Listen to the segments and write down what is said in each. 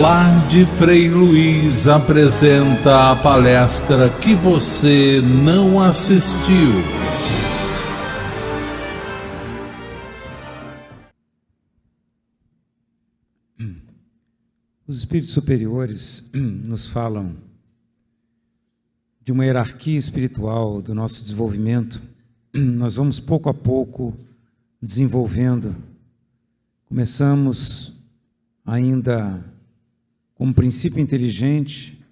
Lar de Frei Luiz apresenta a palestra que você não assistiu. Os espíritos superiores nos falam de uma hierarquia espiritual do nosso desenvolvimento. Nós vamos pouco a pouco desenvolvendo. Começamos ainda como princípio inteligente,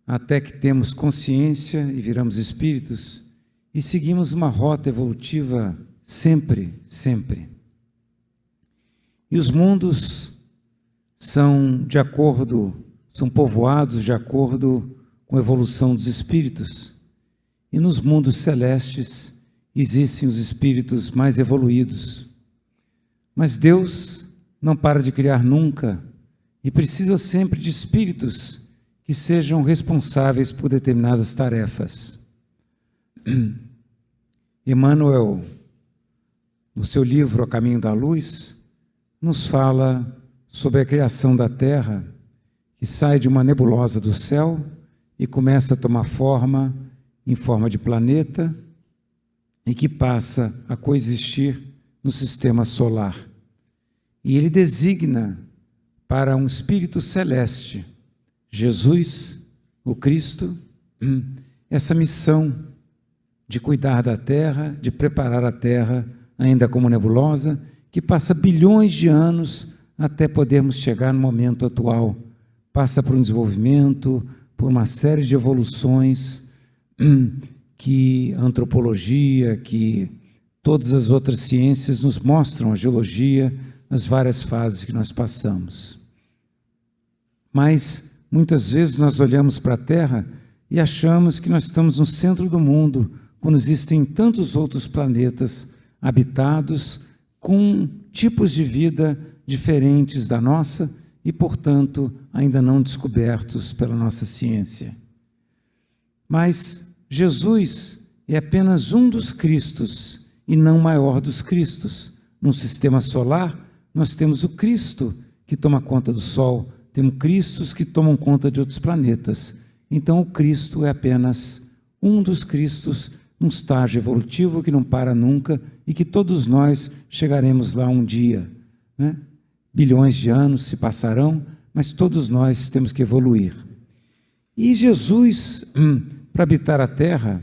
até que temos consciência e viramos espíritos, e seguimos uma rota evolutiva sempre. E os mundos são povoados de acordo com a evolução dos espíritos. E nos mundos celestes existem os espíritos mais evoluídos. Mas Deus não para de criar nunca e precisa sempre de espíritos que sejam responsáveis por determinadas tarefas. Emmanuel, no seu livro A Caminho da Luz, nos fala sobre a criação da Terra, que sai de uma nebulosa do céu e começa a tomar forma em forma de planeta e que passa a coexistir no sistema solar. E ele designa para um espírito celeste, Jesus, o Cristo, essa missão de cuidar da Terra, de preparar a Terra ainda como nebulosa, que passa bilhões de anos até podermos chegar no momento atual. Passa por um desenvolvimento, por uma série de evoluções que a antropologia, que todas as outras ciências nos mostram, a geologia, as várias fases que nós passamos. Mas, muitas vezes, nós olhamos para a Terra e achamos que nós estamos no centro do mundo, quando existem tantos outros planetas habitados com tipos de vida diferentes da nossa e, portanto, ainda não descobertos pela nossa ciência. Mas Jesus é apenas um dos Cristos e não o maior dos Cristos. Num sistema solar, nós temos o Cristo que toma conta do Sol, temos Cristos que tomam conta de outros planetas. Então, o Cristo é apenas um dos Cristos num estágio evolutivo que não para nunca e que todos nós chegaremos lá um dia, né? Bilhões de anos se passarão, mas todos nós temos que evoluir. E Jesus, para habitar a Terra,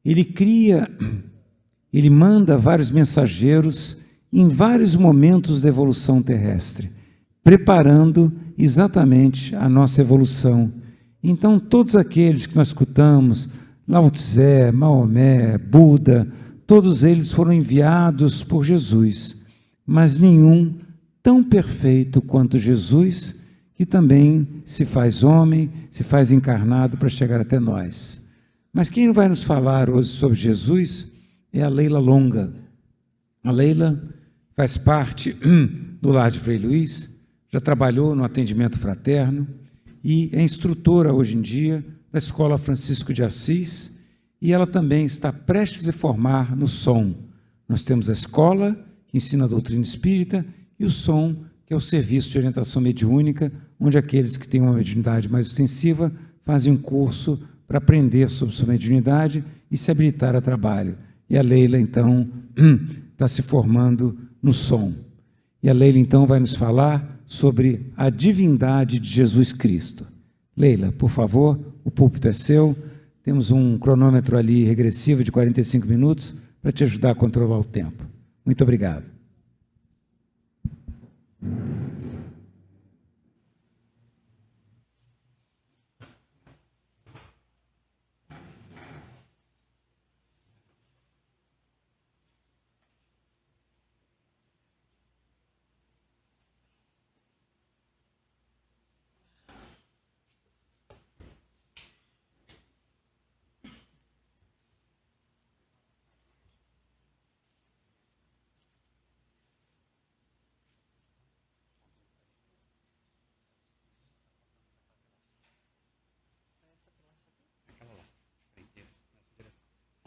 ele manda vários mensageiros em vários momentos da evolução terrestre, preparando exatamente a nossa evolução. Então, todos aqueles que nós escutamos, Lao Tse, Maomé, Buda, todos eles foram enviados por Jesus, mas nenhum tão perfeito quanto Jesus, que também se faz homem, se faz encarnado para chegar até nós. Mas quem vai nos falar hoje sobre Jesus é a Leila Longa. A Leila faz parte do Lar de Frei Luiz, já trabalhou no atendimento fraterno e é instrutora hoje em dia da Escola Francisco de Assis, e ela também está prestes a formar no som. Nós temos a escola, que ensina a doutrina espírita, e o som, que é o serviço de orientação mediúnica, onde aqueles que têm uma mediunidade mais ostensiva fazem um curso para aprender sobre sua mediunidade e se habilitar a trabalho. E a Leila, então, está se formando no som. E a Leila, então, vai nos falar sobre a divindade de Jesus Cristo. Leila, por favor, o púlpito é seu. Temos um cronômetro ali regressivo de 45 minutos para te ajudar a controlar o tempo. Muito obrigado.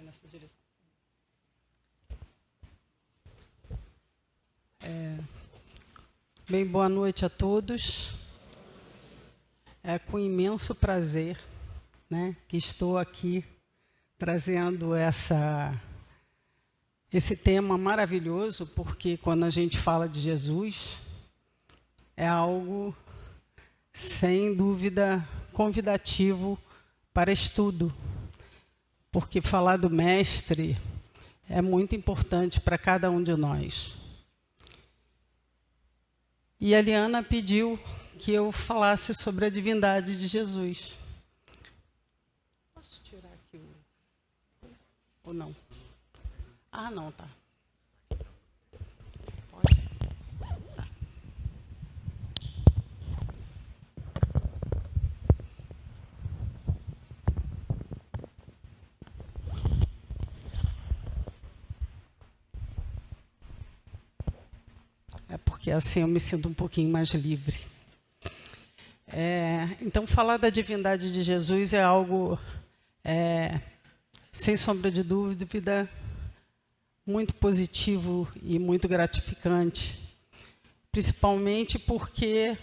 Nessa direção. Bem, boa noite a todos. É com imenso prazer, né, que estou aqui trazendo esse tema maravilhoso, porque quando a gente fala de Jesus, é algo, sem dúvida, convidativo para estudo, porque falar do Mestre é muito importante para cada um de nós. E a Liana pediu que eu falasse sobre a divindade de Jesus. Posso tirar aqui ou não? Ah, não, tá. Pode? Tá. É porque assim eu me sinto um pouquinho mais livre. Então, falar da divindade de Jesus é algo, sem sombra de dúvida, muito positivo e muito gratificante, principalmente porque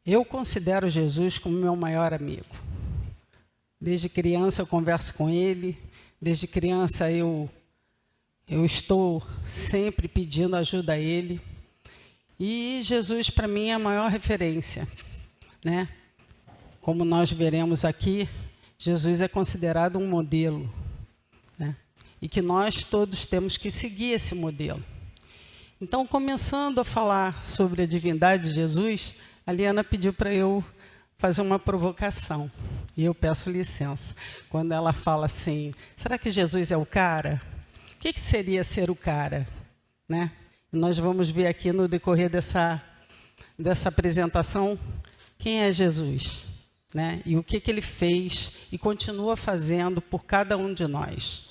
eu considero Jesus como meu maior amigo. Desde criança eu converso com ele, desde criança eu estou sempre pedindo ajuda a ele, e Jesus para mim é a maior referência, né? Como nós veremos aqui, Jesus é considerado um modelo, né? E que nós todos temos que seguir esse modelo. Então, começando a falar sobre a divindade de Jesus, a Liana pediu para eu fazer uma provocação, e eu peço licença. Quando ela fala assim, será que Jesus é o cara? O que seria ser o cara, né? E nós vamos ver aqui no decorrer dessa apresentação quem é Jesus, né? E o que ele fez e continua fazendo por cada um de nós.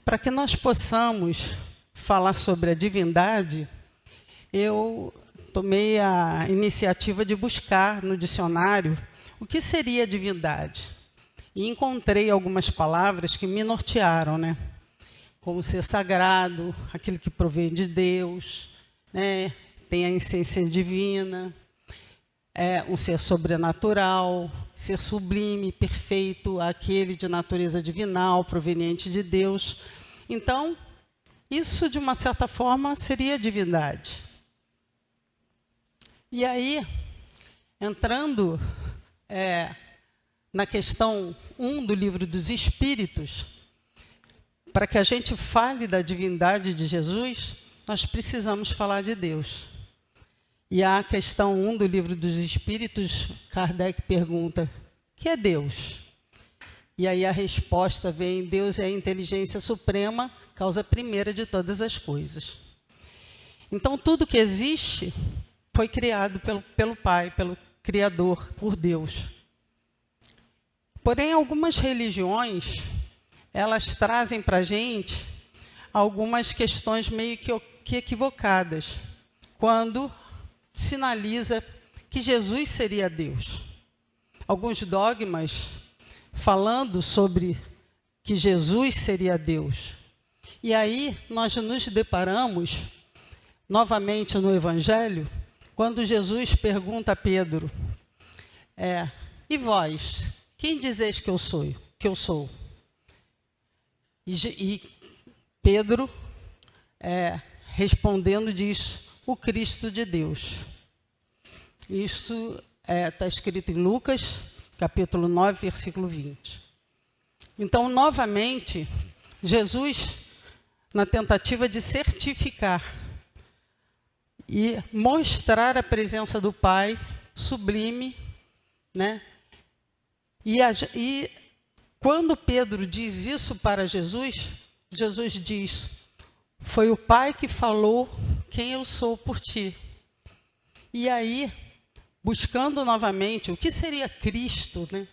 Para que nós possamos falar sobre a divindade, eu tomei a iniciativa de buscar no dicionário o que seria divindade. E encontrei algumas palavras que me nortearam, né? Como ser sagrado, aquele que provém de Deus, né? Tem a essência divina, um ser sobrenatural, ser sublime, perfeito, aquele de natureza divinal, proveniente de Deus. Então, isso, de uma certa forma, seria divindade. E aí, entrando na questão 1 do Livro dos Espíritos, para que a gente fale da divindade de Jesus, nós precisamos falar de Deus. E a questão 1 do Livro dos Espíritos, Kardec pergunta, o que é Deus? E aí a resposta vem, Deus é a inteligência suprema, causa primeira de todas as coisas. Então, tudo que existe foi criado pelo Pai, pelo Criador, por Deus. Porém, algumas religiões, elas trazem para a gente algumas questões meio que equivocadas, quando sinaliza que Jesus seria Deus. Alguns dogmas falando sobre que Jesus seria Deus. E aí nós nos deparamos novamente no Evangelho, quando Jesus pergunta a Pedro, e vós, quem dizeis que eu sou? E Pedro, respondendo, diz, o Cristo de Deus. Isso está escrito em Lucas, capítulo 9, versículo 20. Então, novamente, Jesus, na tentativa de certificar e mostrar a presença do Pai sublime, né? E quando Pedro diz isso para Jesus, Jesus diz, foi o Pai que falou quem eu sou por ti. E aí, buscando novamente o que seria Cristo, né?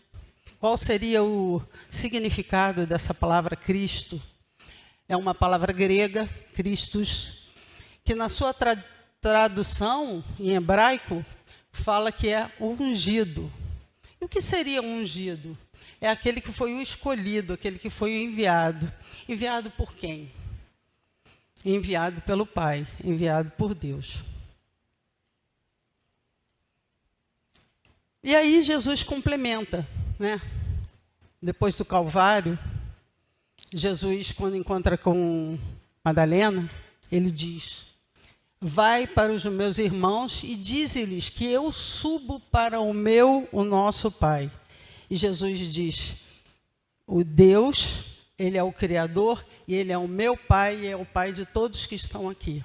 Qual seria o significado dessa palavra Cristo? É uma palavra grega, Christos, que na sua tradução em hebraico fala que é ungido. E o que seria ungido? É aquele que foi o escolhido, aquele que foi o enviado. Enviado por quem? Enviado pelo Pai, enviado por Deus. E aí Jesus complementa, né? Depois do Calvário, Jesus, quando encontra com Madalena, ele diz: vai para os meus irmãos e dize-lhes que eu subo para o nosso Pai. E Jesus diz: o Deus, ele é o Criador, e ele é o meu Pai, e é o Pai de todos que estão aqui.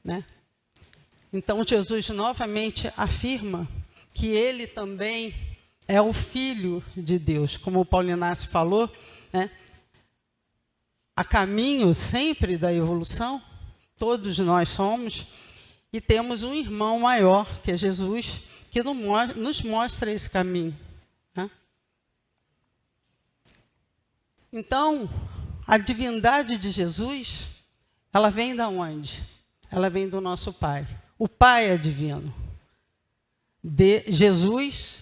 Né? Então, Jesus novamente afirma que ele também é o Filho de Deus. Como o Paulo Inácio falou, né? A caminho sempre da evolução, todos nós somos, e temos um irmão maior, que é Jesus, que nos mostra esse caminho. Né? Então, a divindade de Jesus, ela vem de onde? Ela vem do nosso Pai. O Pai é divino. Jesus,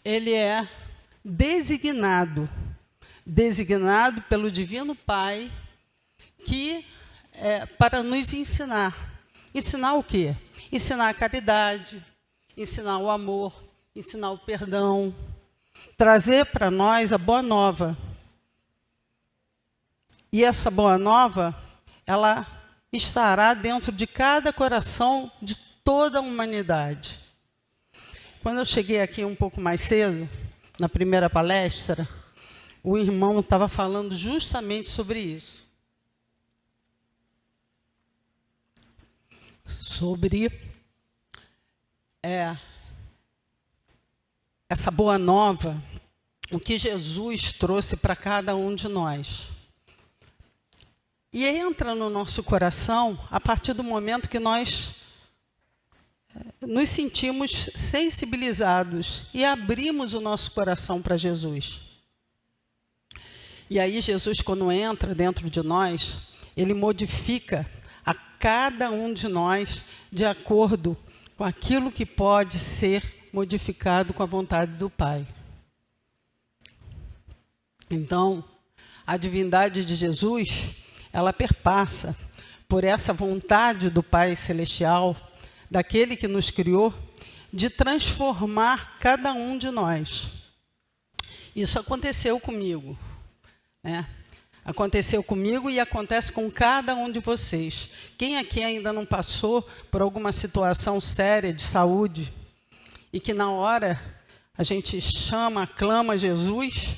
ele é designado pelo Divino Pai, que para nos ensinar. Ensinar o quê? Ensinar a caridade, ensinar o amor, ensinar o perdão, trazer para nós a boa nova. E essa boa nova, ela estará dentro de cada coração de toda a humanidade. Quando eu cheguei aqui um pouco mais cedo, na primeira palestra, o irmão estava falando justamente sobre isso. Sobre essa boa nova, o que Jesus trouxe para cada um de nós. E entra no nosso coração a partir do momento que nós nos sentimos sensibilizados e abrimos o nosso coração para Jesus. E aí Jesus, quando entra dentro de nós, ele modifica a cada um de nós de acordo com aquilo que pode ser modificado com a vontade do Pai. Então, a divindade de Jesus, ela perpassa por essa vontade do Pai Celestial, daquele que nos criou, de transformar cada um de nós. Isso aconteceu comigo, né? Aconteceu comigo e acontece com cada um de vocês. Quem aqui ainda não passou por alguma situação séria de saúde e que na hora a gente chama, clama Jesus,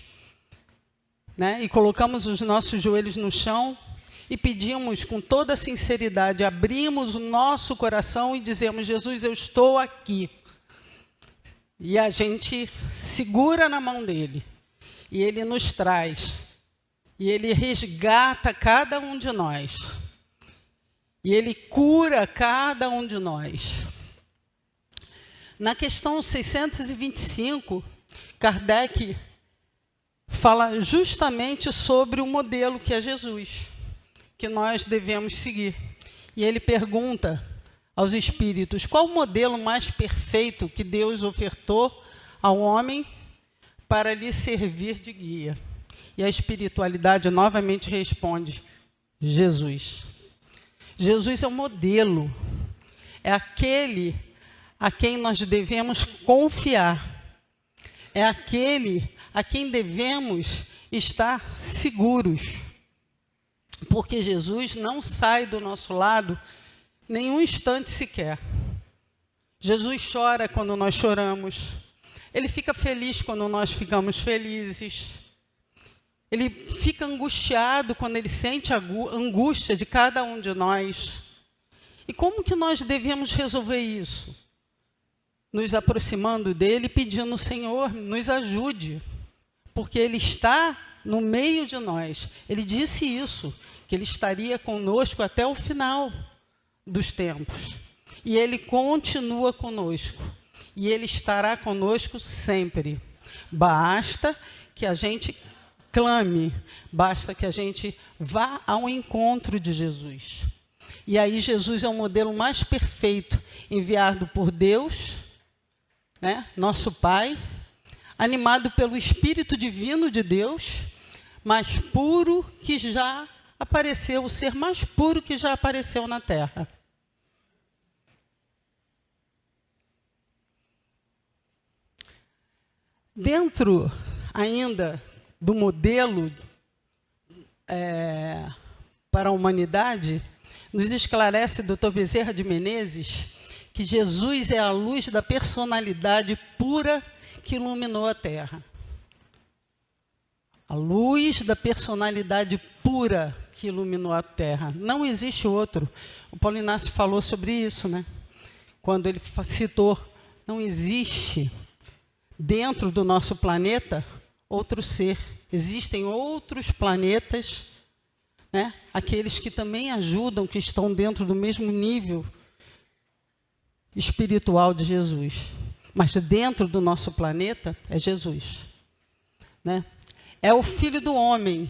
né? E colocamos os nossos joelhos no chão e pedimos com toda a sinceridade, abrimos o nosso coração e dizemos: Jesus, eu estou aqui. E a gente segura na mão dele. E ele nos traz. E ele resgata cada um de nós. E ele cura cada um de nós. Na questão 625, Kardec fala justamente sobre o modelo que é Jesus, que nós devemos seguir. E ele pergunta aos espíritos: qual o modelo mais perfeito que Deus ofertou ao homem para lhe servir de guia? E a espiritualidade novamente responde: Jesus. Jesus é o modelo, é aquele a quem nós devemos confiar, é aquele a quem devemos estar seguros. Porque Jesus não sai do nosso lado nenhum instante sequer. Jesus chora quando nós choramos. Ele fica feliz quando nós ficamos felizes. Ele fica angustiado quando ele sente a angústia de cada um de nós. E como que nós devemos resolver isso? Nos aproximando dele e pedindo: Senhor, nos ajude. Porque ele está no meio de nós. Ele disse isso, que ele estaria conosco até o final dos tempos. E ele continua conosco. E ele estará conosco sempre. Basta que a gente clame, basta que a gente vá ao encontro de Jesus. E aí Jesus é o modelo mais perfeito, enviado por Deus, né, nosso Pai, animado pelo Espírito Divino de Deus, mais puro que já apareceu, o ser mais puro que já apareceu na Terra. Dentro ainda do modelo para a humanidade, nos esclarece Dr. Bezerra de Menezes que Jesus é a luz da personalidade pura que iluminou a Terra. A luz da personalidade pura que iluminou a Terra. Não existe outro. O Paulo Inácio falou sobre isso, né? Quando ele citou, não existe dentro do nosso planeta outro ser. Existem outros planetas, né? Aqueles que também ajudam, que estão dentro do mesmo nível espiritual de Jesus. Mas dentro do nosso planeta é Jesus, né? É o Filho do Homem,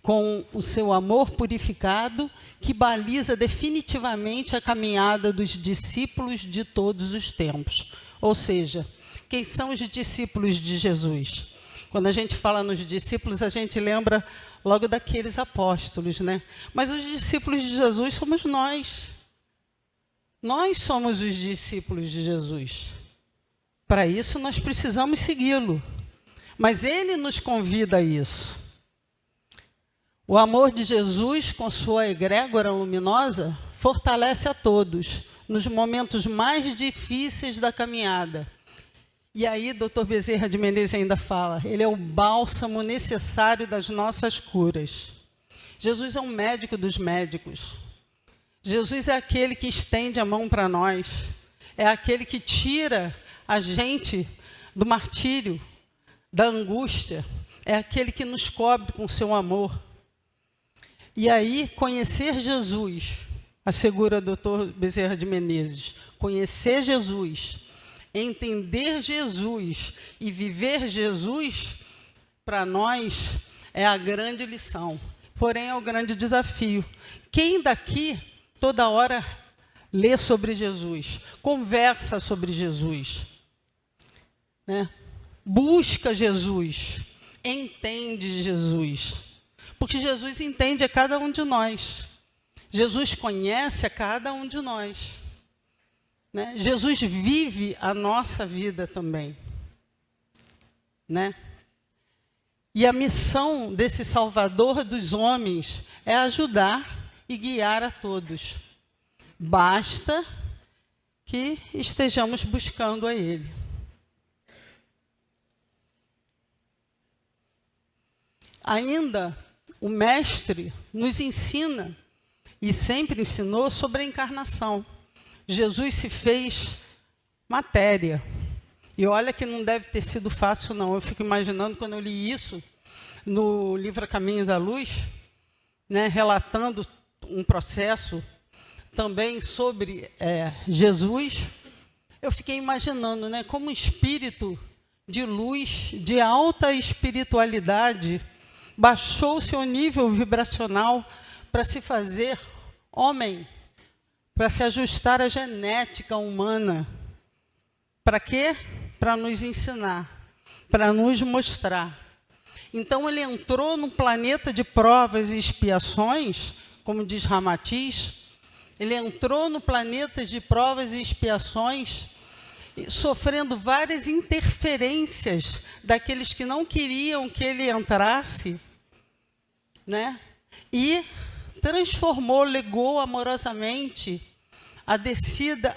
com o seu amor purificado, que baliza definitivamente a caminhada dos discípulos de todos os tempos. Ou seja, quem são os discípulos de Jesus? Quando a gente fala nos discípulos, a gente lembra logo daqueles apóstolos, né? Mas os discípulos de Jesus somos nós. Nós somos os discípulos de Jesus. Para isso, nós precisamos segui-lo. Mas ele nos convida a isso. O amor de Jesus, com sua egrégora luminosa, fortalece a todos nos momentos mais difíceis da caminhada. E aí, Dr. Bezerra de Menezes ainda fala, ele é o bálsamo necessário das nossas curas. Jesus é um médico dos médicos. Jesus é aquele que estende a mão para nós. É aquele que tira a gente do martírio, da angústia. É aquele que nos cobre com seu amor. E aí, conhecer Jesus, assegura o Dr. Bezerra de Menezes, conhecer Jesus, entender Jesus e viver Jesus, para nós, é a grande lição. Porém, é o grande desafio. Quem daqui, toda hora, lê sobre Jesus, conversa sobre Jesus, né? Busca Jesus, entende Jesus, porque Jesus entende a cada um de nós. Jesus conhece a cada um de nós, né? Jesus vive a nossa vida também, né? E a missão desse Salvador dos homens é ajudar e guiar a todos. Basta que estejamos buscando a Ele. Ainda o Mestre nos ensina, e sempre ensinou, sobre a encarnação. Jesus se fez matéria. E olha que não deve ter sido fácil, não. Eu fico imaginando, quando eu li isso, no livro A Caminho da Luz, né, relatando um processo também sobre Jesus, eu fiquei imaginando, né, como um espírito de luz, de alta espiritualidade, baixou o seu nível vibracional para se fazer homem, para se ajustar à genética humana. Para quê? Para nos ensinar, para nos mostrar. Então, ele entrou num planeta de provas e expiações, como diz Ramatiz, ele entrou no planeta de provas e expiações, sofrendo várias interferências daqueles que não queriam que ele entrasse, né? E transformou, legou amorosamente a descida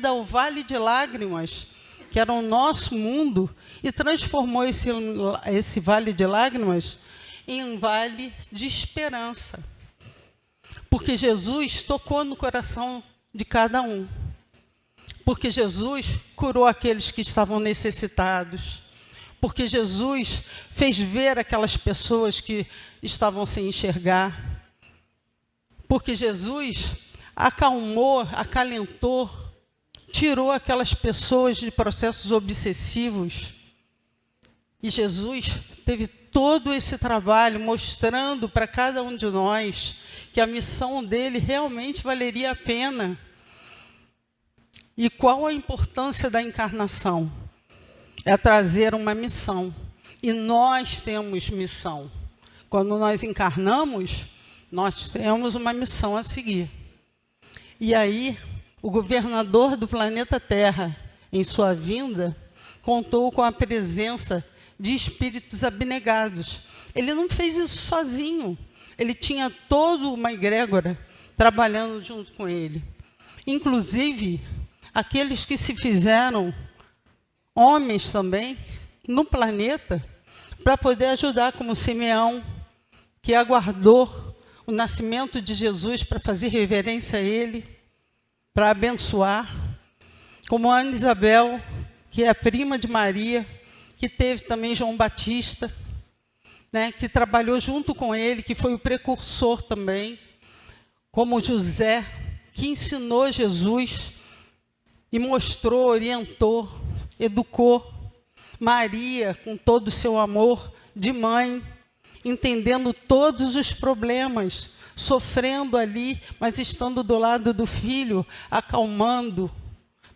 ao Vale de Lágrimas, que era o nosso mundo, e transformou esse Vale de Lágrimas em um vale de esperança. Porque Jesus tocou no coração de cada um. Porque Jesus curou aqueles que estavam necessitados. Porque Jesus fez ver aquelas pessoas que estavam sem enxergar. Porque Jesus acalmou, acalentou, tirou aquelas pessoas de processos obsessivos. E Jesus teve todo esse trabalho mostrando para cada um de nós que a missão dele realmente valeria a pena. E qual a importância da encarnação? É trazer uma missão. E nós temos missão. Quando nós encarnamos, nós temos uma missão a seguir. E aí, o governador do planeta Terra, em sua vinda, contou com a presença de espíritos abnegados. Ele não fez isso sozinho. Ele tinha toda uma egrégora trabalhando junto com ele. Inclusive, aqueles que se fizeram homens também no planeta para poder ajudar, como Simeão, que aguardou o nascimento de Jesus para fazer reverência a ele, para abençoar, como a Ana Isabel, que é a prima de Maria, que teve também João Batista, né, que trabalhou junto com ele, que foi o precursor também, como José, que ensinou Jesus e mostrou, orientou, educou Maria com todo o seu amor de mãe, entendendo todos os problemas, sofrendo ali, mas estando do lado do filho, acalmando,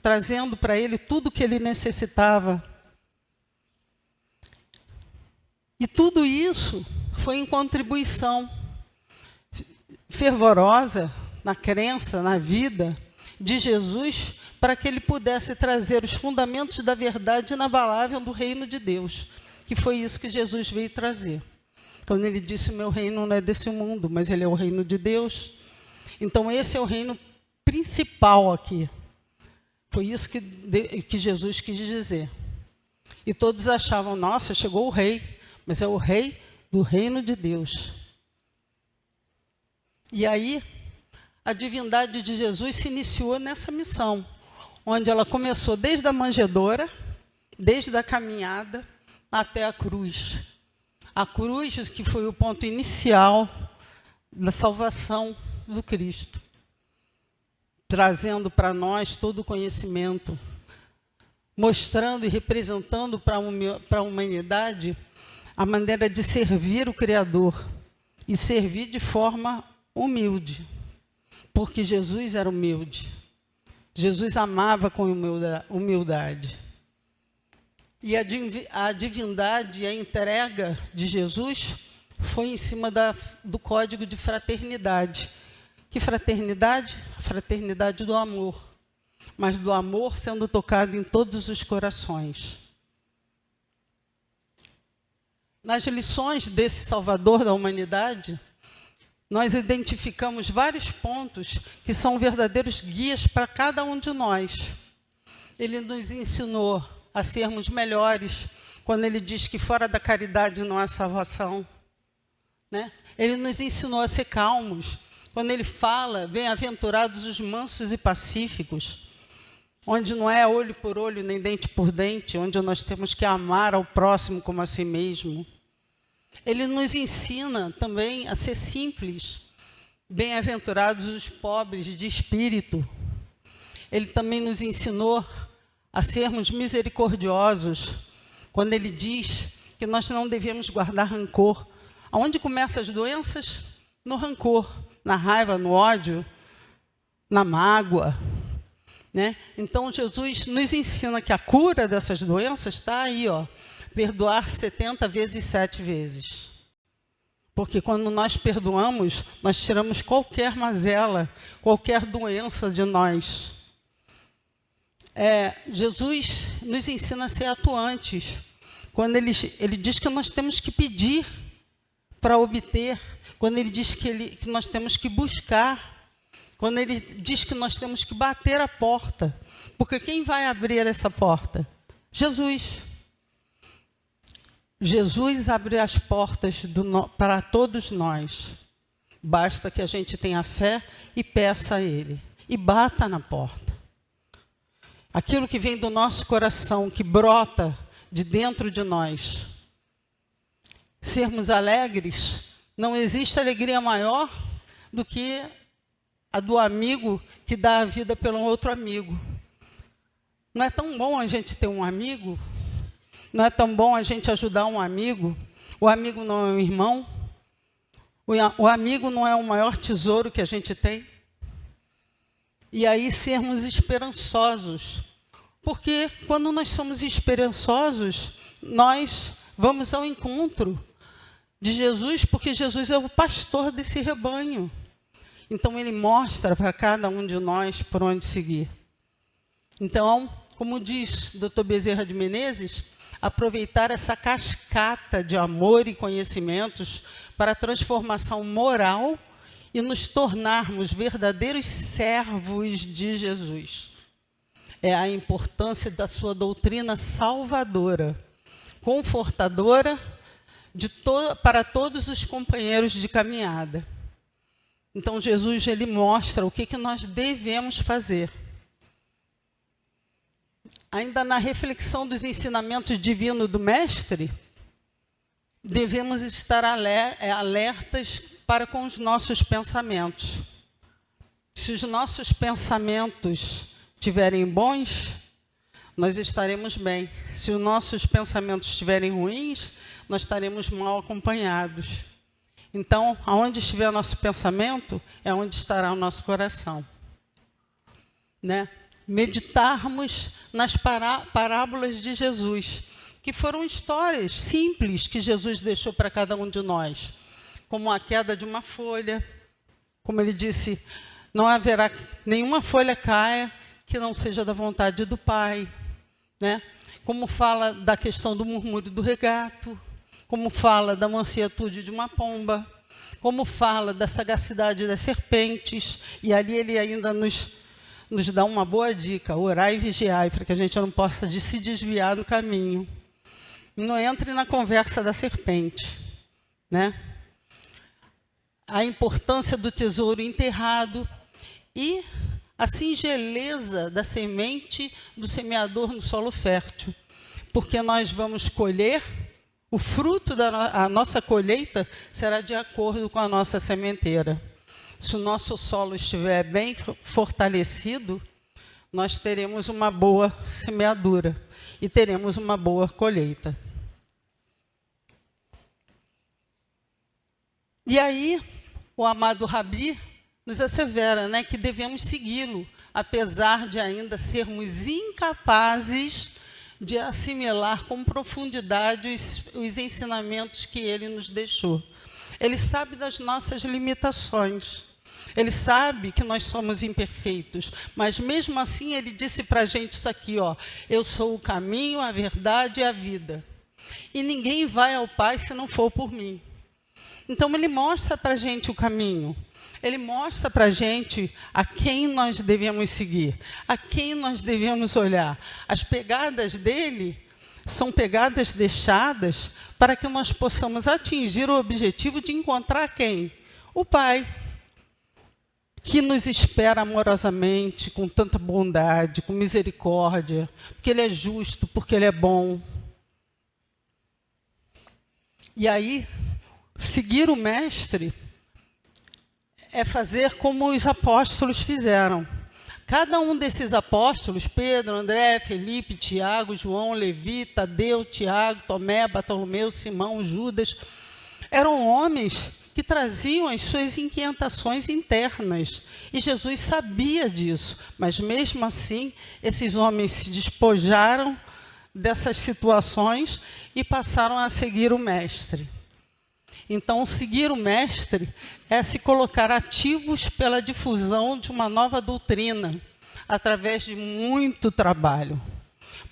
trazendo para ele tudo que ele necessitava. E tudo isso foi em contribuição fervorosa na crença, na vida de Jesus, para que ele pudesse trazer os fundamentos da verdade inabalável do reino de Deus, que foi isso que Jesus veio trazer. Quando ele disse, meu reino não é desse mundo, mas ele é o reino de Deus. Então esse é o reino principal aqui. Foi isso que Jesus quis dizer. E todos achavam, nossa, chegou o rei, mas é o rei do reino de Deus. E aí, a divindade de Jesus se iniciou nessa missão, onde ela começou desde a manjedoura, desde a caminhada, até a cruz. A cruz que foi o ponto inicial da salvação do Cristo, trazendo para nós todo o conhecimento, mostrando e representando para a humanidade a maneira de servir o Criador e servir de forma humilde, porque Jesus era humilde. Jesus amava com humildade. E a divindade e a entrega de Jesus foi em cima do código de fraternidade. Que fraternidade? A fraternidade do amor. Mas do amor sendo tocado em todos os corações. Nas lições desse Salvador da humanidade, nós identificamos vários pontos que são verdadeiros guias para cada um de nós. Ele nos ensinou a sermos melhores, quando ele diz que fora da caridade não há salvação, né? Ele nos ensinou a ser calmos, quando ele fala, bem-aventurados os mansos e pacíficos, onde não é olho por olho, nem dente por dente, onde nós temos que amar ao próximo como a si mesmo. Ele nos ensina também a ser simples, bem-aventurados os pobres de espírito. Ele também nos ensinou a sermos misericordiosos, quando ele diz que nós não devemos guardar rancor. Aonde começam as doenças? No rancor, na raiva, no ódio, na mágoa, né? Então, Jesus nos ensina que a cura dessas doenças está aí, ó, perdoar 70 vezes 7 vezes. Porque quando nós perdoamos, nós tiramos qualquer mazela, qualquer doença de nós. Jesus nos ensina a ser atuantes. Quando ele diz que nós temos que pedir para obter. Quando ele diz que nós temos que buscar. Quando ele diz que nós temos que bater a porta. Porque quem vai abrir essa porta? Jesus. Jesus abre as portas para todos nós. Basta que a gente tenha fé e peça a Ele. E bata na porta. Aquilo que vem do nosso coração, que brota de dentro de nós. Sermos alegres, não existe alegria maior do que a do amigo que dá a vida pelo outro amigo. Não é tão bom a gente ter um amigo? Não é tão bom a gente ajudar um amigo? O amigo não é um irmão? O amigo não é o maior tesouro que a gente tem? E aí sermos esperançosos. Porque quando nós somos esperançosos, nós vamos ao encontro de Jesus, porque Jesus é o pastor desse rebanho. Então, ele mostra para cada um de nós por onde seguir. Então, como diz Dr. Bezerra de Menezes, aproveitar essa cascata de amor e conhecimentos para a transformação moral e nos tornarmos verdadeiros servos de Jesus. É a importância da sua doutrina salvadora, confortadora para todos os companheiros de caminhada. Então, Jesus, ele mostra o que nós devemos fazer. Ainda na reflexão dos ensinamentos divinos do Mestre, devemos estar alertas para com os nossos pensamentos. Se os nossos pensamentos estiverem bons, nós estaremos bem. Se os nossos pensamentos estiverem ruins, nós estaremos mal acompanhados. Então, aonde estiver o nosso pensamento, é onde estará o nosso coração. Né? Meditarmos nas parábolas de Jesus, que foram histórias simples que Jesus deixou para cada um de nós, como a queda de uma folha, como ele disse, não haverá nenhuma folha caia que não seja da vontade do Pai, né? Como fala da questão do murmúrio do regato, como fala da mansietude de uma pomba, como fala da sagacidade das serpentes, e ali ele ainda nos dá uma boa dica: orai e vigiai, para que a gente não possa se desviar no caminho. Não entre na conversa da serpente, né? A importância do tesouro enterrado e a singeleza da semente do semeador no solo fértil, porque nós vamos colher, o fruto da nossa colheita será de acordo com a nossa sementeira. Se o nosso solo estiver bem fortalecido, nós teremos uma boa semeadura e teremos uma boa colheita. E aí, o amado Rabi nos assevera, né, que devemos segui-lo, apesar de ainda sermos incapazes de assimilar com profundidade os ensinamentos que ele nos deixou. Ele sabe das nossas limitações. Ele sabe que nós somos imperfeitos, mas mesmo assim ele disse para a gente isso aqui, ó: eu sou o caminho, a verdade e a vida. E ninguém vai ao Pai se não for por mim. Então ele mostra para a gente o caminho. Ele mostra para a gente a quem nós devemos seguir, a quem nós devemos olhar. As pegadas dele são pegadas deixadas para que nós possamos atingir o objetivo de encontrar quem? O Pai, que nos espera amorosamente, com tanta bondade, com misericórdia, porque Ele é justo, porque Ele é bom. E aí, seguir o Mestre é fazer como os apóstolos fizeram. Cada um desses apóstolos, Pedro, André, Felipe, Tiago, João, Levi, Tadeu, Tiago, Tomé, Bartolomeu, Simão, Judas, eram homens que traziam as suas inquietações internas. E Jesus sabia disso, mas mesmo assim, esses homens se despojaram dessas situações e passaram a seguir o Mestre. Então, seguir o Mestre é se colocar ativos pela difusão de uma nova doutrina, através de muito trabalho.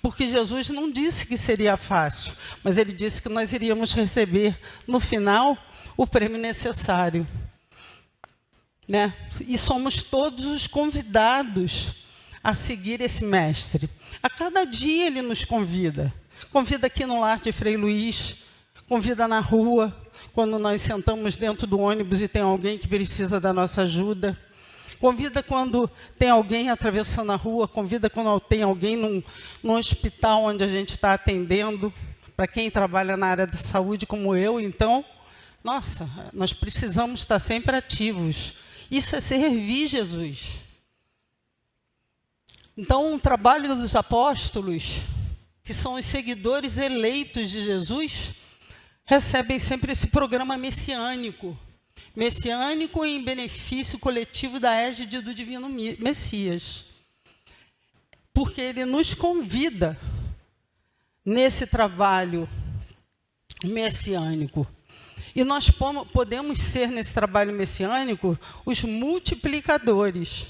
Porque Jesus não disse que seria fácil, mas Ele disse que nós iríamos receber, no final, o prêmio necessário. Né? E somos todos os convidados a seguir esse Mestre. A cada dia Ele nos convida. Convida aqui no lar de Frei Luís, convida na rua, quando nós sentamos dentro do ônibus e tem alguém que precisa da nossa ajuda. Convida quando tem alguém atravessando a rua, convida quando tem alguém num hospital onde a gente está atendendo. Para quem trabalha na área da saúde como eu, então, nossa, nós precisamos estar sempre ativos. Isso é servir Jesus. Então, o trabalho dos apóstolos, que são os seguidores eleitos de Jesus, recebem sempre esse programa messiânico em benefício coletivo da égide do Divino Messias. Porque ele nos convida nesse trabalho messiânico. E nós podemos ser, nesse trabalho messiânico, os multiplicadores.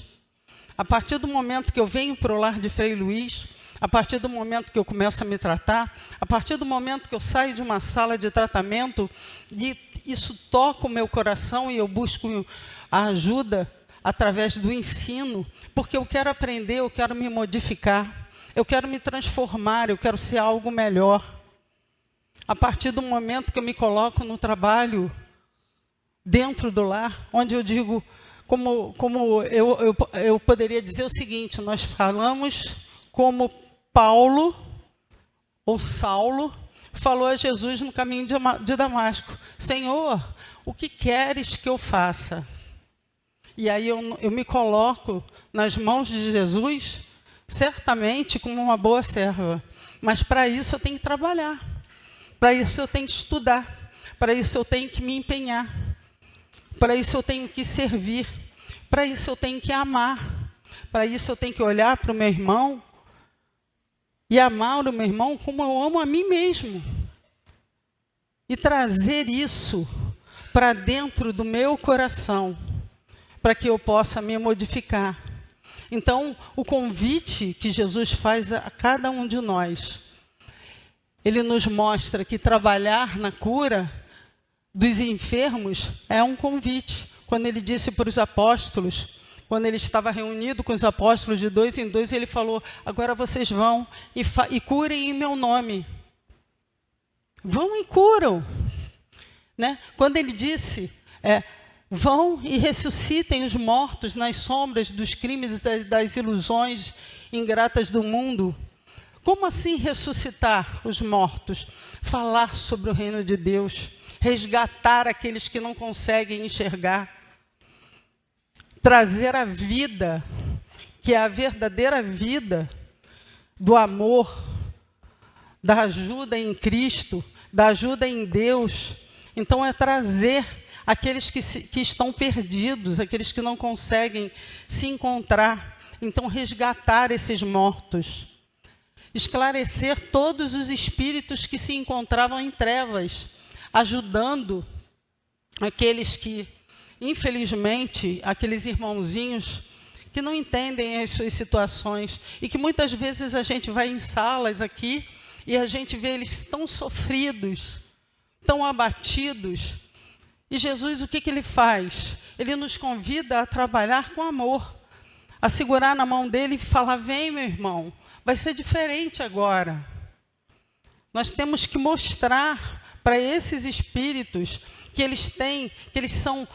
A partir do momento que eu venho para o lar de Frei Luís, a partir do momento que eu começo a me tratar, a partir do momento que eu saio de uma sala de tratamento e isso toca o meu coração e eu busco a ajuda através do ensino, porque eu quero aprender, eu quero me modificar, eu quero me transformar, eu quero ser algo melhor. A partir do momento que eu me coloco no trabalho, dentro do lar, onde eu digo, como eu poderia dizer o seguinte, nós falamos como Paulo, ou Saulo, falou a Jesus no caminho de Damasco, Senhor, o que queres que eu faça? E aí eu me coloco nas mãos de Jesus, certamente como uma boa serva, mas para isso eu tenho que trabalhar, para isso eu tenho que estudar, para isso eu tenho que me empenhar, para isso eu tenho que servir, para isso eu tenho que amar, para isso eu tenho que olhar para o meu irmão e amar o meu irmão como eu amo a mim mesmo. E trazer isso para dentro do meu coração, para que eu possa me modificar. Então, o convite que Jesus faz a cada um de nós, ele nos mostra que trabalhar na cura dos enfermos é um convite. Quando ele disse para os apóstolos, quando ele estava reunido com os apóstolos de 2 em 2, ele falou, agora vocês vão e curem em meu nome. Vão e curam. Né? Quando ele disse, vão e ressuscitem os mortos nas sombras dos crimes e das ilusões ingratas do mundo. Como assim ressuscitar os mortos? Falar sobre o reino de Deus, resgatar aqueles que não conseguem enxergar, trazer a vida, que é a verdadeira vida do amor, da ajuda em Cristo, da ajuda em Deus. Então é trazer aqueles que estão perdidos, aqueles que não conseguem se encontrar. Então resgatar esses mortos. Esclarecer todos os espíritos que se encontravam em trevas, ajudando aqueles que, infelizmente, aqueles irmãozinhos que não entendem as suas situações e que muitas vezes a gente vai em salas aqui e a gente vê eles tão sofridos, tão abatidos. E Jesus, o que ele faz? Ele nos convida a trabalhar com amor, a segurar na mão dele e falar, vem meu irmão, vai ser diferente agora. Nós temos que mostrar para esses espíritos que eles são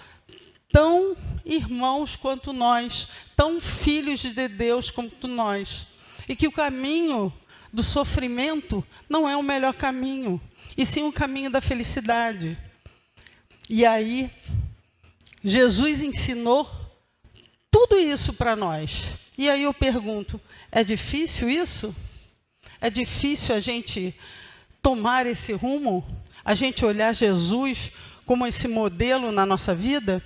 tão irmãos quanto nós, tão filhos de Deus quanto nós. E que o caminho do sofrimento não é o melhor caminho, e sim o caminho da felicidade. E aí, Jesus ensinou tudo isso para nós. E aí eu pergunto, é difícil isso? É difícil a gente tomar esse rumo? A gente olhar Jesus como esse modelo na nossa vida?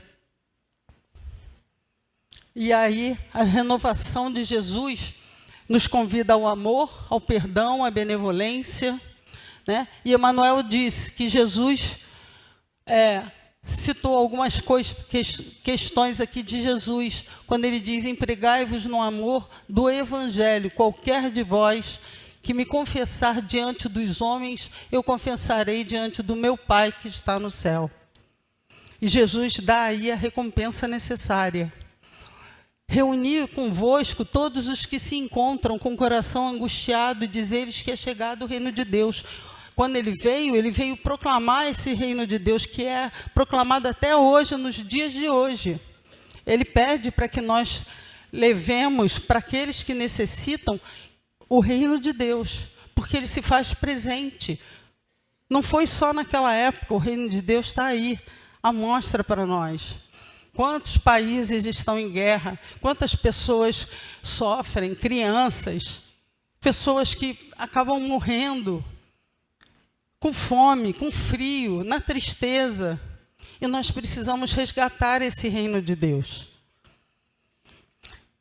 E aí, a renovação de Jesus nos convida ao amor, ao perdão, à benevolência, né? E Emmanuel diz que Jesus citou algumas questões aqui de Jesus, quando ele diz, empregai-vos no amor do Evangelho, qualquer de vós que me confessar diante dos homens, eu confessarei diante do meu Pai que está no céu. E Jesus dá aí a recompensa necessária. Reunir convosco todos os que se encontram com o coração angustiado e dizer-lhes que é chegado o reino de Deus. Quando ele veio proclamar esse reino de Deus, que é proclamado até hoje, nos dias de hoje. Ele pede para que nós levemos para aqueles que necessitam o reino de Deus, porque ele se faz presente. Não foi só naquela época, o reino de Deus está aí, à mostra para nós. Quantos países estão em guerra, quantas pessoas sofrem, crianças, pessoas que acabam morrendo, com fome, com frio, na tristeza. E nós precisamos resgatar esse reino de Deus.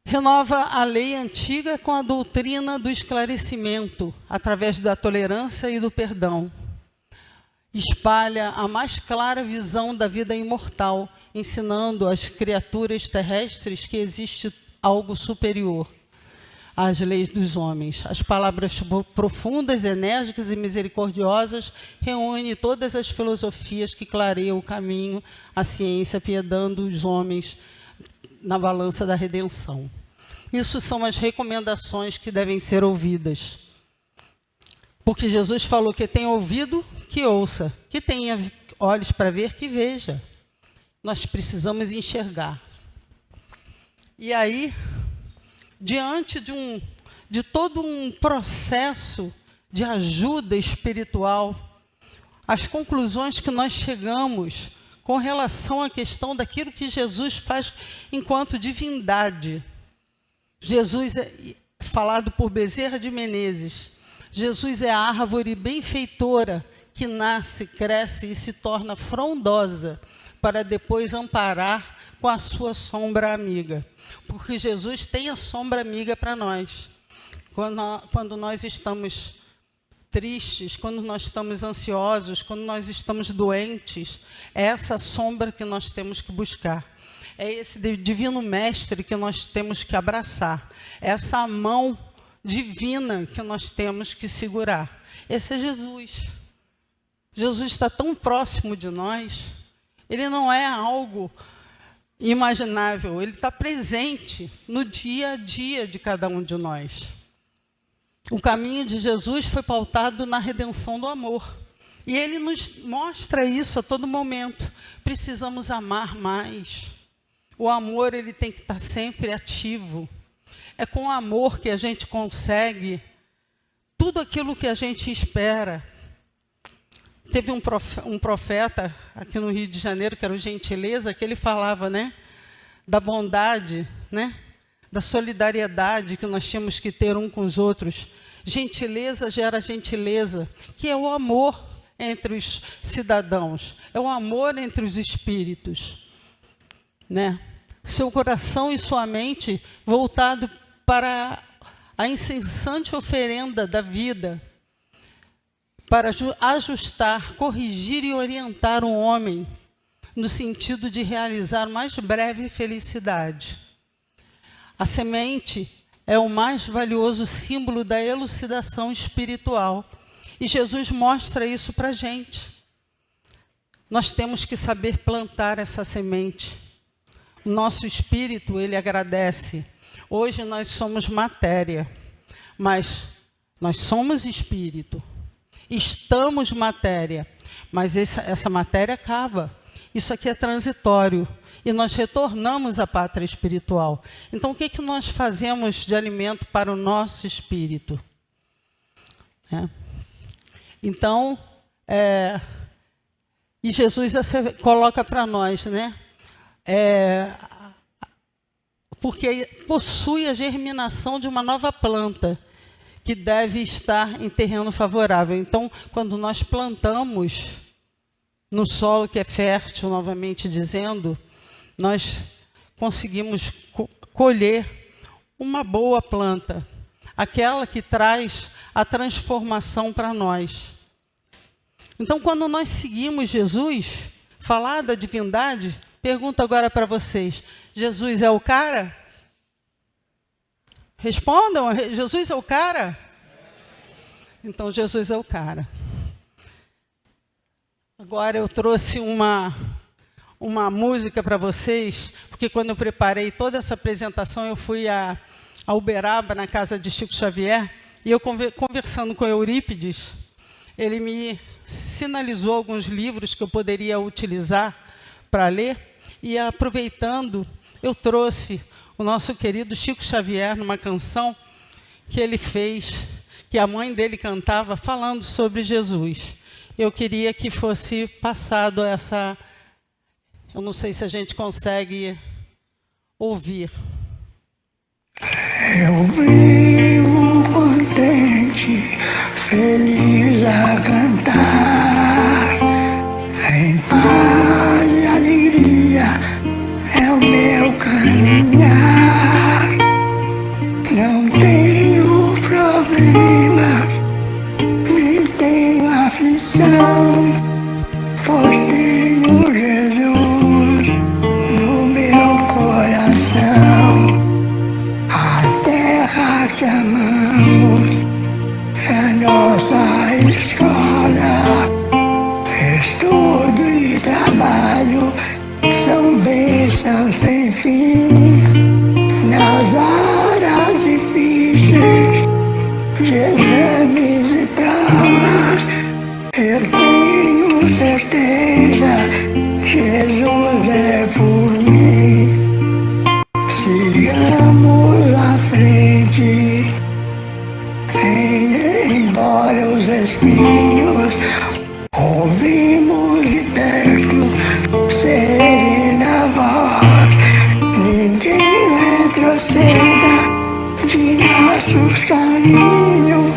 Renova a lei antiga com a doutrina do esclarecimento, através da tolerância e do perdão. Espalha a mais clara visão da vida imortal, ensinando às criaturas terrestres que existe algo superior. às leis dos homens. As palavras profundas, enérgicas e misericordiosas reúnem todas as filosofias que clareiam o caminho, a ciência, apiedando os homens na balança da redenção. Isso são as recomendações que devem ser ouvidas. Porque Jesus falou que tem ouvido, que ouça, que tenha olhos para ver, que veja. Nós precisamos enxergar. E aí, diante de todo um processo de ajuda espiritual, as conclusões que nós chegamos com relação à questão daquilo que Jesus faz enquanto divindade. Jesus é falado por Bezerra de Menezes. Jesus é a árvore benfeitora que nasce, cresce e se torna frondosa para depois amparar com a sua sombra amiga. Porque Jesus tem a sombra amiga para nós. Quando nós estamos tristes, quando nós estamos ansiosos, quando nós estamos doentes, é essa sombra que nós temos que buscar. É esse divino mestre que nós temos que abraçar. É essa mão divina que nós temos que segurar. Esse é Jesus. Jesus está tão próximo de nós. Ele não é algo imaginável. Ele está presente no dia a dia de cada um de nós. O caminho de Jesus foi pautado na redenção do amor. E ele nos mostra isso a todo momento. Precisamos amar mais. O amor, ele tem que estar sempre ativo. É com o amor que a gente consegue tudo aquilo que a gente espera. Teve um profeta aqui no Rio de Janeiro, que era o Gentileza, que ele falava, né, da bondade, né, da solidariedade que nós tínhamos que ter um com os outros. Gentileza gera gentileza, que é o amor entre os cidadãos, é o amor entre os espíritos, né? Seu coração e sua mente voltado para a incessante oferenda da vida, para ajustar, corrigir e orientar o homem no sentido de realizar mais breve felicidade. A semente é o mais valioso símbolo da elucidação espiritual. E Jesus mostra isso para a gente. Nós temos que saber plantar essa semente. O nosso espírito, ele agradece. Hoje nós somos matéria, mas nós somos espírito. Estamos matéria, mas essa matéria acaba. Isso aqui é transitório. E nós retornamos à pátria espiritual. Então, o que nós fazemos de alimento para o nosso espírito? Então, e Jesus coloca para nós, né? Porque possui a germinação de uma nova planta, que deve estar em terreno favorável. Então, quando nós plantamos no solo que é fértil, novamente dizendo, nós conseguimos colher uma boa planta, aquela que traz a transformação para nós. Então, quando nós seguimos Jesus, falar da divindade, pergunto agora para vocês, Jesus é o cara? Respondam, Jesus é o cara? Então, Jesus é o cara. Agora eu trouxe uma música para vocês, porque quando eu preparei toda essa apresentação, eu fui a Uberaba, na casa de Chico Xavier, e eu conversando com Eurípides, ele me sinalizou alguns livros que eu poderia utilizar para ler, e aproveitando, eu trouxe o nosso querido Chico Xavier numa canção que ele fez, que a mãe dele cantava, falando sobre Jesus. Eu queria que fosse passado essa... Eu não sei se a gente consegue ouvir. Eu vivo contente, feliz a cantar, em paz e alegria é o meu caminhar. Não tenho problema, nem tenho aflição, pois tenho Jesus no meu coração. A terra que amamos, é a nossa escola. Estudo e trabalho são bênçãos sem fim. Nas horas difíceis de exames e provas, eu tenho certeza, Jesus é por mim. Sigamos à frente, embora os espinhos ouvimos de perto serena voz. Ninguém retroceda de nossos caminhos.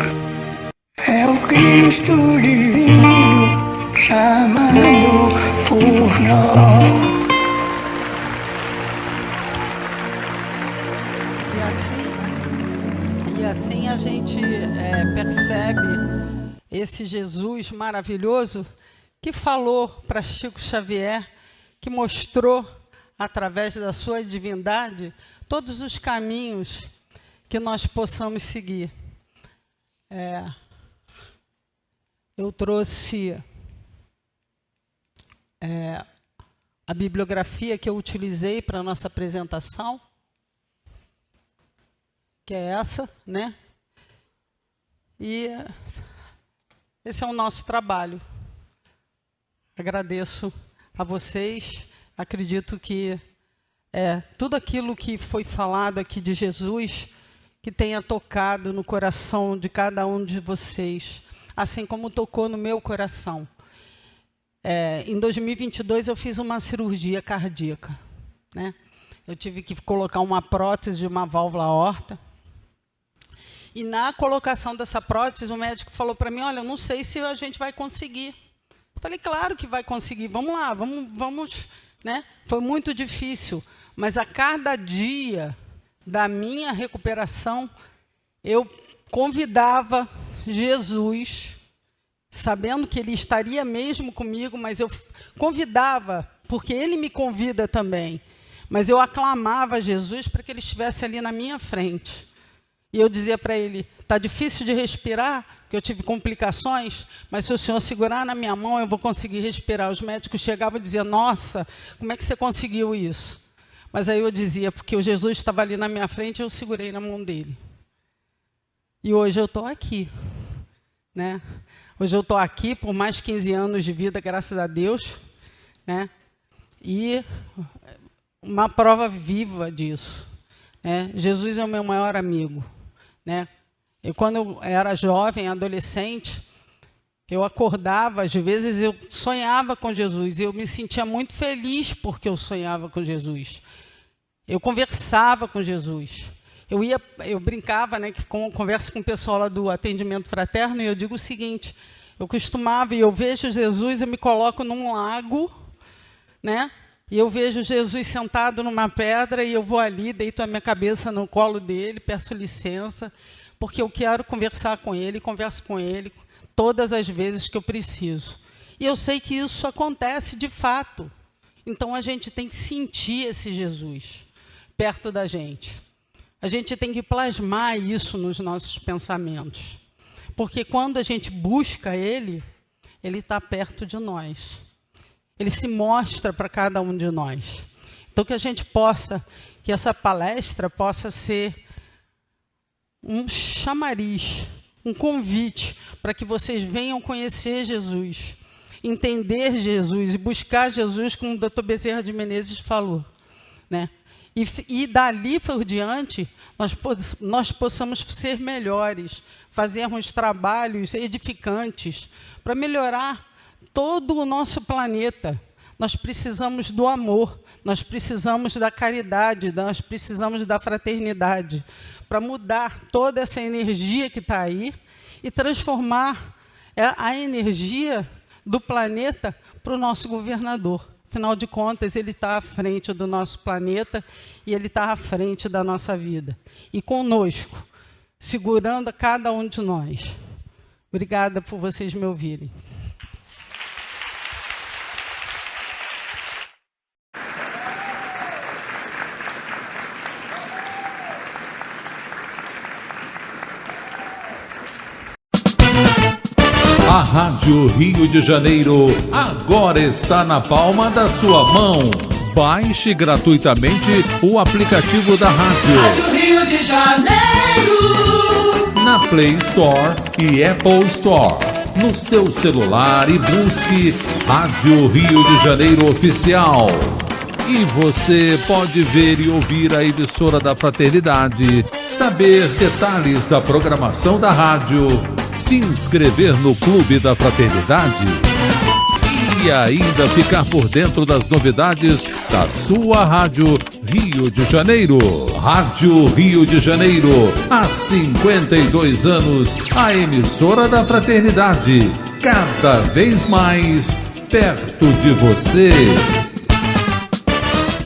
É o Cristo divino chamando por nós. E assim a gente percebe esse Jesus maravilhoso que falou para Chico Xavier, que mostrou através da sua divindade todos os caminhos que nós possamos seguir. Eu trouxe a bibliografia que eu utilizei para a nossa apresentação, que é essa, né? E esse é o nosso trabalho. Agradeço a vocês. Acredito que tudo aquilo que foi falado aqui de Jesus, que tenha tocado no coração de cada um de vocês, assim como tocou no meu coração. Em 2022 eu fiz uma cirurgia cardíaca, né? Eu tive que colocar uma prótese de uma válvula aorta. E na colocação dessa prótese, o médico falou para mim, olha, eu não sei se a gente vai conseguir. Eu falei, claro que vai conseguir, vamos lá, vamos, né? Foi muito difícil, mas a cada dia da minha recuperação, eu convidava Jesus, sabendo que Ele estaria mesmo comigo, mas eu convidava, porque Ele me convida também, mas eu aclamava Jesus para que Ele estivesse ali na minha frente. E eu dizia para ele, está difícil de respirar, porque eu tive complicações, mas se o senhor segurar na minha mão, eu vou conseguir respirar. Os médicos chegavam e diziam, nossa, como é que você conseguiu isso? Mas aí eu dizia, porque o Jesus estava ali na minha frente, eu segurei na mão dele. E hoje eu estou aqui, né? Hoje eu estou aqui por mais 15 anos de vida, graças a Deus, né? E uma prova viva disso. Jesus é o meu maior amigo, né? E quando eu era jovem, adolescente, eu acordava, às vezes eu sonhava com Jesus, e eu me sentia muito feliz porque eu sonhava com Jesus. Eu conversava com Jesus. Eu brincava, né, que converso com o pessoal lá do atendimento fraterno, e eu digo o seguinte, eu costumava, e eu vejo Jesus, eu me coloco num lago, né? E eu vejo Jesus sentado numa pedra e eu vou ali, deito a minha cabeça no colo dele, peço licença, porque eu quero conversar com ele, converso com ele todas as vezes que eu preciso. E eu sei que isso acontece de fato. Então a gente tem que sentir esse Jesus perto da gente. A gente tem que plasmar isso nos nossos pensamentos. Porque quando a gente busca ele está perto de nós. Ele se mostra para cada um de nós. Então, que a gente possa, que essa palestra possa ser um chamariz, um convite para que vocês venham conhecer Jesus, entender Jesus e buscar Jesus, como o Dr. Bezerra de Menezes falou, né? E dali por diante, nós possamos ser melhores, fazermos trabalhos edificantes para melhorar todo o nosso planeta. Nós precisamos do amor, nós precisamos da caridade, nós precisamos da fraternidade, para mudar toda essa energia que está aí e transformar a energia do planeta para o nosso governador. Afinal de contas, ele está à frente do nosso planeta e ele está à frente da nossa vida. E conosco, segurando a cada um de nós. Obrigada por vocês me ouvirem. Rádio Rio de Janeiro agora está na palma da sua mão. Baixe gratuitamente o aplicativo da rádio. Rádio Rio de Janeiro. Na Play Store e Apple Store. No seu celular e busque Rádio Rio de Janeiro Oficial. E você pode ver e ouvir a emissora da Fraternidade, saber detalhes da programação da rádio, se inscrever no Clube da Fraternidade e ainda ficar por dentro das novidades da sua Rádio Rio de Janeiro. Rádio Rio de Janeiro, há 52 anos, a emissora da Fraternidade, cada vez mais perto de você.